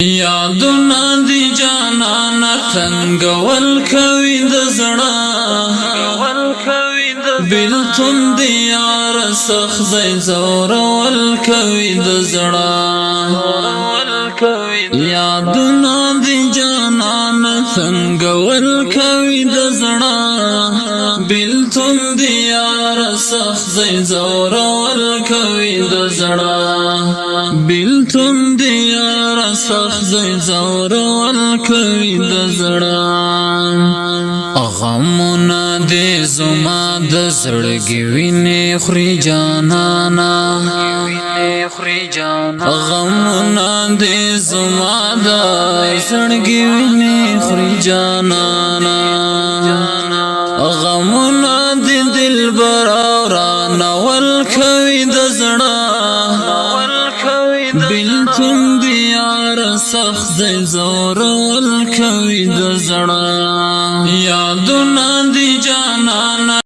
یادونه دی جانانا تنگول کوي د زړه بیلتون دی یار سخت دی زورول کوي د زړه یادونه دی جانانا تنگول کوي د زړه بیلتون دی یار سخت دی زورول کوي د زړه بیلتون دی یار سخت دی زورول کوي د زړه غمونه دې زما د زړګي وینې خوري جانانا غمونه دې زما د زړګي وینې خوري جانانا غمونه دې دلبر رانول کوي د زړه بیلتون دی یار سخت دی زورول کوي د زړه یادونه دی جانانا